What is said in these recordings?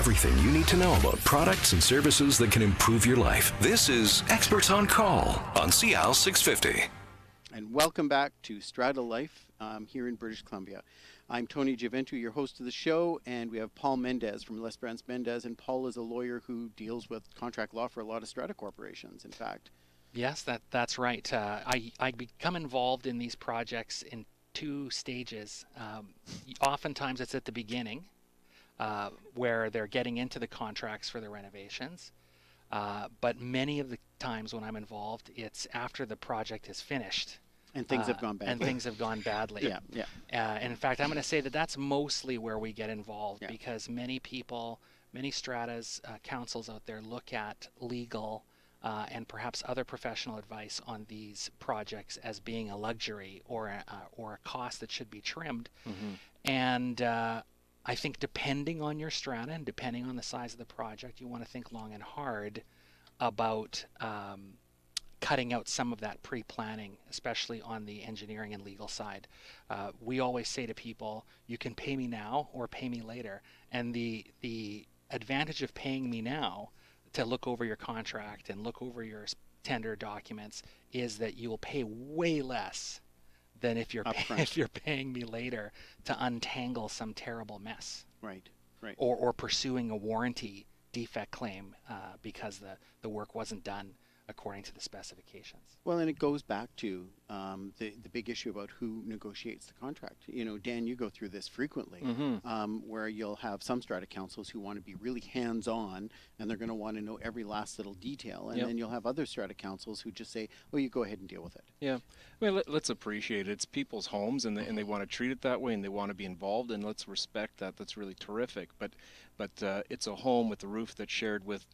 everything you need to know about products and services that can improve your life. This is Experts on Call on CL 650. And welcome back to StrataLife here in British Columbia. I'm Tony Giaventu, your host of the show, and we have Paul Mendez from Les Brants Mendez, and Paul is a lawyer who deals with contract law for a lot of strata corporations, in fact. Yes, that's right. I become involved in these projects in two stages. Oftentimes it's at the beginning, where they're getting into the contracts for the renovations. But many of the times when I'm involved, it's after the project is finished. And things have gone badly. And things have gone badly. Yeah. And in fact, I'm going to say that that's mostly where we get involved, Yeah. because many people, many stratas, councils out there look at legal and perhaps other professional advice on these projects as being a luxury or a cost that should be trimmed. Mm-hmm. And I think depending on your strata and depending on the size of the project, you want to think long and hard about cutting out some of that pre-planning, especially on the engineering and legal side. We always say to people, you can pay me now or pay me later. And the advantage of paying me now to look over your contract and look over your tender documents is that you will pay way less than if you're paying me later to untangle some terrible mess. Right. Or pursuing a warranty defect claim because the work wasn't done according to the specifications. Well, and it goes back to the big issue about who negotiates the contract. You know, Dan, you go through this frequently, where you'll have some strata councils who want to be really hands-on, and they're going to want to know every last little detail, and then you'll have other strata councils who just say, well, you go ahead and deal with it. Yeah, I mean, let's appreciate it. It's people's homes, and they want to treat it that way, and they want to be involved, and let's respect that. That's really terrific. But it's a home with a roof that's shared with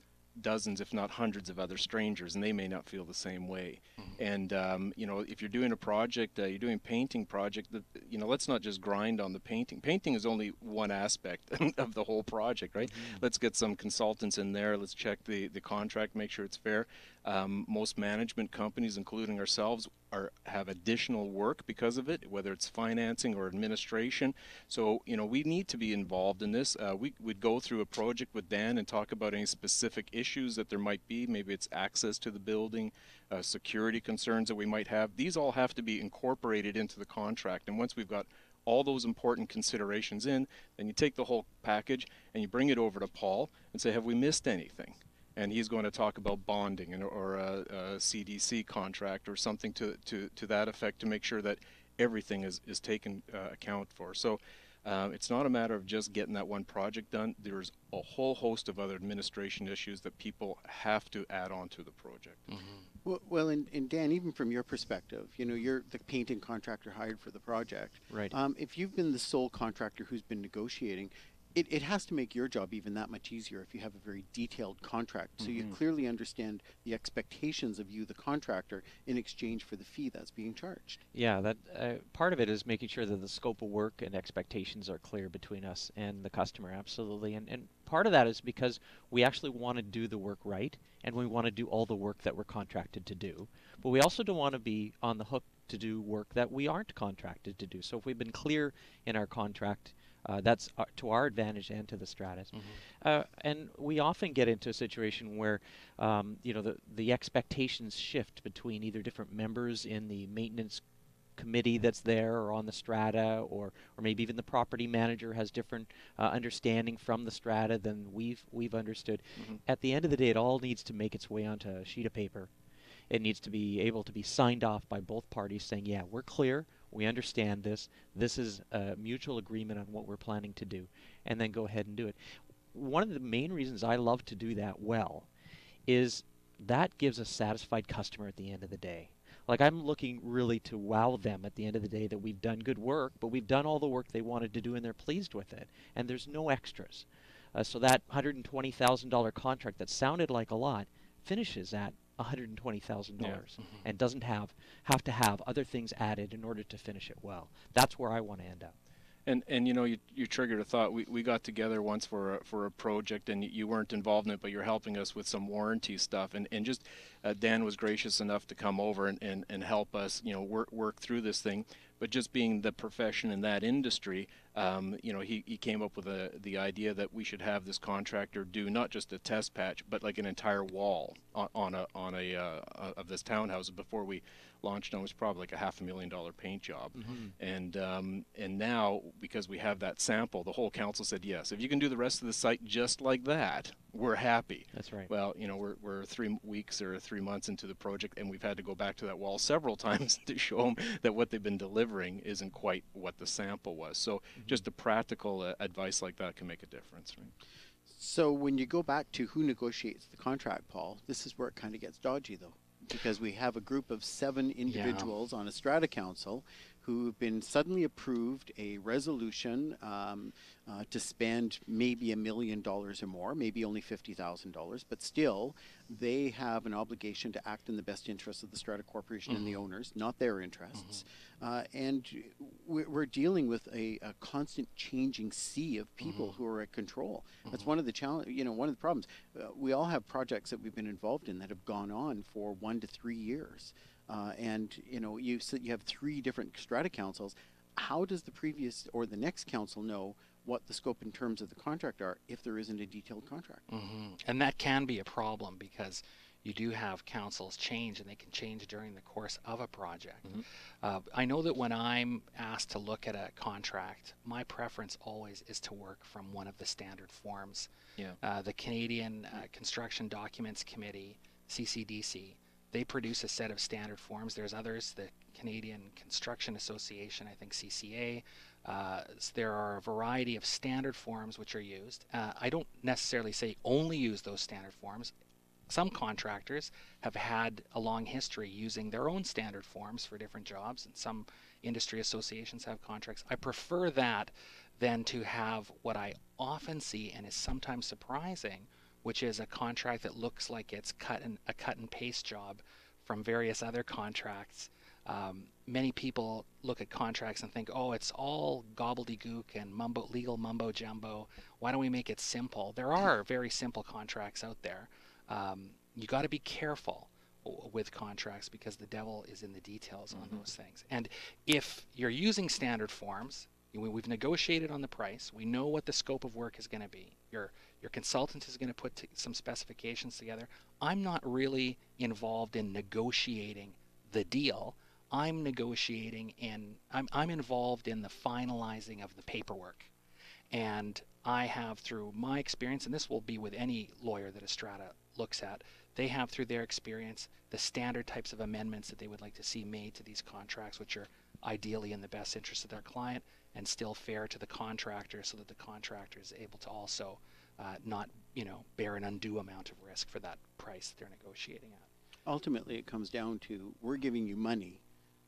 dozens, if not hundreds, of other strangers, and they may not feel the same way. And you know, if you're doing a project, you're doing a painting project, you know, let's not just grind on the painting. Painting is only one aspect of the whole project, right? Let's get some consultants in there. Let's check the contract, make sure it's fair. Most management companies, including ourselves, have additional work because of it, whether it's financing or administration. So, you know, we need to be involved in this. We'd go through a project with Dan and talk about any specific issues that there might be. Maybe it's access to the building, security concerns that we might have. These all have to be incorporated into the contract. And once we've got all those important considerations in, then you take the whole package and you bring it over to Paul and say, have we missed anything? And he's going to talk about bonding or a CDC contract or something to that effect to make sure that everything is taken account for. So it's not a matter of just getting that one project done. There's a whole host of other administration issues that people have to add on to the project. Well, and Dan, even from your perspective, you know, you're the painting contractor hired for the project. Right. If you've been the sole contractor who's been negotiating, it has to make your job even that much easier if you have a very detailed contract. So you clearly understand the expectations of you, the contractor, in exchange for the fee that's being charged. Yeah, that part of it is making sure that the scope of work and expectations are clear between us and the customer, absolutely. And part of that is because we actually want to do the work right, and we want to do all the work that we're contracted to do. But we also don't want to be on the hook to do work that we aren't contracted to do. So if we've been clear in our contract, that's to our advantage and to the stratas. And we often get into a situation where you know, the expectations shift between either different members in the maintenance committee that's there or on the strata, or maybe even the property manager has different understanding from the strata than we've understood. At the end of the day, it all needs to make its way onto a sheet of paper. It needs to be able to be signed off by both parties saying, yeah, we're clear, we understand this, this is a mutual agreement on what we're planning to do, and then go ahead and do it. One of the main reasons I love to do that well is that gives a satisfied customer at the end of the day. Like, I'm looking really to wow them at the end of the day that we've done good work, but we've done all the work they wanted to do and they're pleased with it, and there's no extras. So that $120,000 contract that sounded like a lot finishes at $120,000 and doesn't have to have other things added in order to finish it well. That's where I want to end up. And you know, you triggered a thought. We got together once for a project, and you weren't involved in it, but you're helping us with some warranty stuff. And just Dan was gracious enough to come over and help us, you know, work through this thing. but just being the profession in that industry, he came up with the idea that we should have this contractor do not just a test patch, but like an entire wall on a of this townhouse. Before we launched on, it was probably like a $500,000 paint job, and now because we have that sample, the whole council said yes. If you can do the rest of the site just like that, we're happy. That's right. Well, we're 3 weeks or 3 months into the project, and we've had to go back to that wall several times to show them that what they've been delivering isn't quite what the sample was. So just a practical advice like that can make a difference, right? So when you go back to who negotiates the contract, Paul, this is where it kind of gets dodgy, though, because we have a group of 7 individuals on a strata council who've been suddenly approved a resolution to spend maybe $1 million or more, maybe only $50,000, but still they have an obligation to act in the best interests of the strata corporation and the owners, not their interests. And we're dealing with a constant changing sea of people who are at control. That's one of the one of the problems. We all have projects that we've been involved in that have gone on for 1 to 3 years. And you have 3 different strata councils. How does the previous or the next council know what the scope and terms of the contract are if there isn't a detailed contract? And that can be a problem because you do have councils change, and they can change during the course of a project. I know that when I'm asked to look at a contract, my preference always is to work from one of the standard forms. The Canadian Construction Documents Committee, CCDC, they produce a set of standard forms. There's others, the Canadian Construction Association, I think CCA. There are a variety of standard forms which are used. I don't necessarily say only use those standard forms. Some contractors have had a long history using their own standard forms for different jobs, and some industry associations have contracts. I prefer that than to have what I often see and is sometimes surprising, which is a contract that looks like it's a cut and paste job from various other contracts. Many people look at contracts and think, oh, it's all gobbledygook and legal mumbo jumbo. Why don't we make it simple? There are very simple contracts out there. You got to be careful with contracts because the devil is in the details on those things. And if you're using standard forms, we've negotiated on the price. We know what the scope of work is going to be. Your consultant is going to put some specifications together. I'm not really involved in negotiating the deal. I'm negotiating I'm involved in the finalizing of the paperwork. And I have, through my experience, and this will be with any lawyer that a strata looks at, they have, through their experience, the standard types of amendments that they would like to see made to these contracts, which are ideally in the best interest of their client and still fair to the contractor, so that the contractor is able to also not bear an undue amount of risk for that price that they're negotiating at. Ultimately, it comes down to, we're giving you money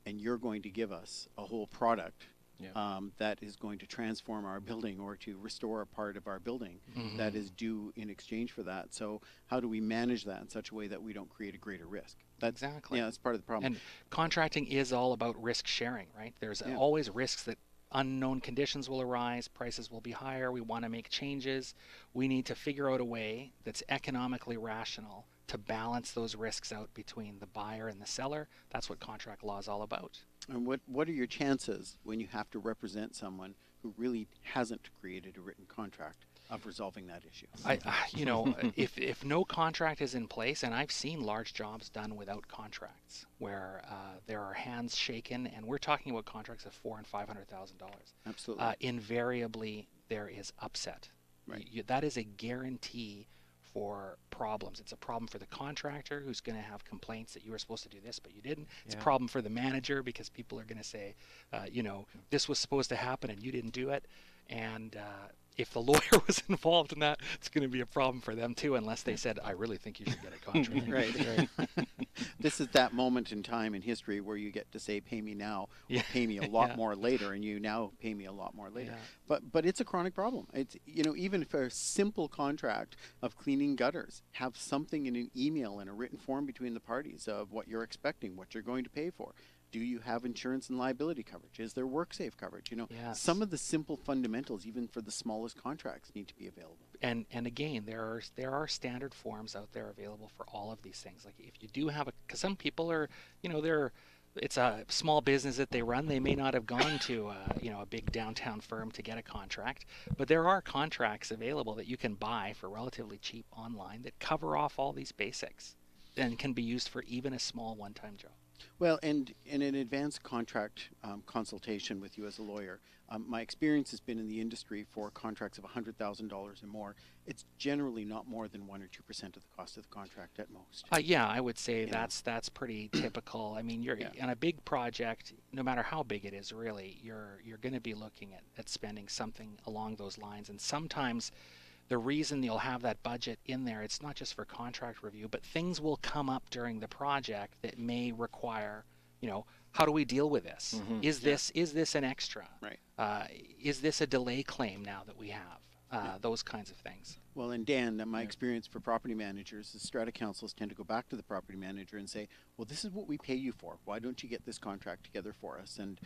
and you're going to give us a whole product that is going to transform our building or to restore a part of our building that is due in exchange for that. So how do we manage that in such a way that we don't create a greater risk? Exactly. Yeah, that's part of the problem. And contracting is all about risk sharing, right? There's always risks that unknown conditions will arise, prices will be higher, we want to make changes. We need to figure out a way that's economically rational to balance those risks out between the buyer and the seller. That's what contract law is all about. And what are your chances when you have to represent someone who really hasn't created a written contract of resolving that issue? If no contract is in place, and I've seen large jobs done without contracts where there are hands shaken, and we're talking about contracts of $400,000 and $500,000. Absolutely. Invariably, there is upset. Right. That is a guarantee for problems. It's a problem for the contractor, who's going to have complaints that you were supposed to do this but you didn't. It's a problem for the manager because people are going to say, this was supposed to happen and you didn't do it. And if the lawyer was involved in that, it's going to be a problem for them too, unless they said, I really think you should get a contract. Right. This is that moment in time in history where you get to say, pay me now, or pay me a lot more later, and you now pay me a lot more later. But it's a chronic problem. It's, even for a simple contract of cleaning gutters, have something in an email in a written form between the parties of what you're expecting, what you're going to pay for. Do you have insurance and liability coverage? Is there WorkSafe coverage? Some of the simple fundamentals, even for the smallest contracts, need to be available. And again, there are standard forms out there available for all of these things. Like if you do have because some people are, it's a small business that they run. They may not have gone to a big downtown firm to get a contract, but there are contracts available that you can buy for relatively cheap online that cover off all these basics and can be used for even a small one-time job. Well, and in an advanced contract consultation with you as a lawyer, my experience has been in the industry for contracts of $100,000 or more. It's generally not more than 1 or 2% of the cost of the contract at most. Yeah, I would say that's pretty typical. I mean, you're on a big project, no matter how big it is, really, you're going to be looking at spending something along those lines. And sometimes the reason you'll have that budget in there, it's not just for contract review, but things will come up during the project that may require, how do we deal with this? Mm-hmm. Is this an extra? Right. Is this a delay claim now that we have? Those kinds of things. Well, and Dan, my experience for property managers is strata councils tend to go back to the property manager and say, well, this is what we pay you for. Why don't you get this contract together for us? And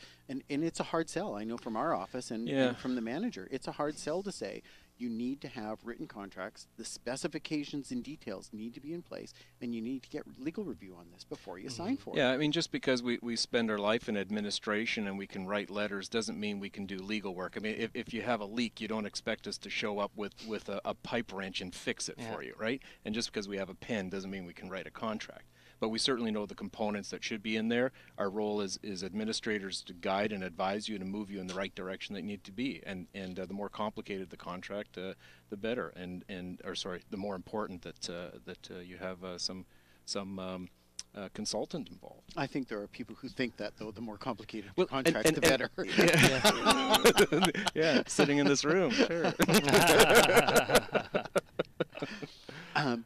it's a hard sell. I know from our office and from the manager, it's a hard sell to say, you need to have written contracts, the specifications and details need to be in place, and you need to get legal review on this before you sign for it. Yeah, I mean, just because we spend our life in administration and we can write letters doesn't mean we can do legal work. I mean, if you have a leak, you don't expect us to show up with a pipe wrench and fix it for you, right? And just because we have a pen doesn't mean we can write a contract. But we certainly know the components that should be in there. Our role is administrators to guide and advise you and to move you in the right direction that you need to be. And the more complicated the contract, the better. The more important that you have some consultant involved. I think there are people who think that, though, the more complicated the contract, the better. Yeah, sitting in this room, sure.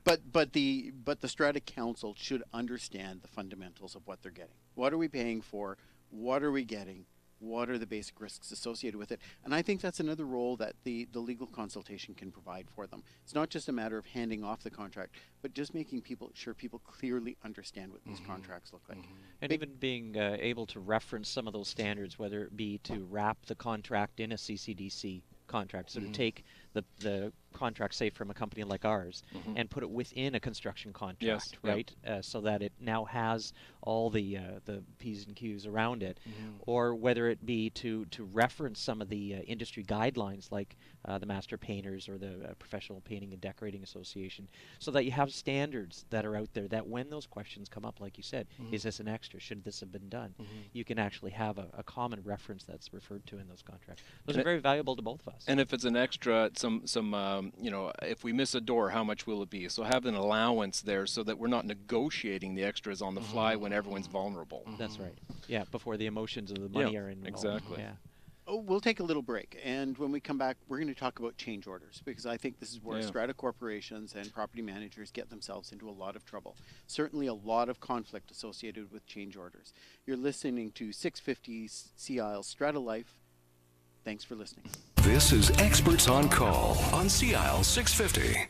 But the strata council should understand the fundamentals of what they're getting. What are we paying for? What are we getting? What are the basic risks associated with it? And I think that's another role that the legal consultation can provide for them. It's not just a matter of handing off the contract, but just making sure people clearly understand what these contracts look like. And even being able to reference some of those standards, whether it be to wrap the contract in a CCDC contract, so to take the contract, say, from a company like ours, and put it within a construction contract, right? So that it now has all the P's and Q's around it, or whether it be to reference some of the industry guidelines, like the Master Painters or the Professional Painting and Decorating Association, so that you have standards that are out there that when those questions come up, like you said, is this an extra? Should this have been done? You can actually have a common reference that's referred to in those contracts. Those are very valuable to both of us. And if it's an extra, if we miss a door, how much will it be? So have an allowance there so that we're not negotiating the extras on the fly when everyone's vulnerable. That's right. Yeah, before the emotions of the money are involved. Exactly. Yeah. Oh, we'll take a little break, and when we come back, we're going to talk about change orders, because I think this is where strata corporations and property managers get themselves into a lot of trouble. Certainly a lot of conflict associated with change orders. You're listening to 650 CIL-StrataLife. Thanks for listening. This is Experts on Call on CIL 650.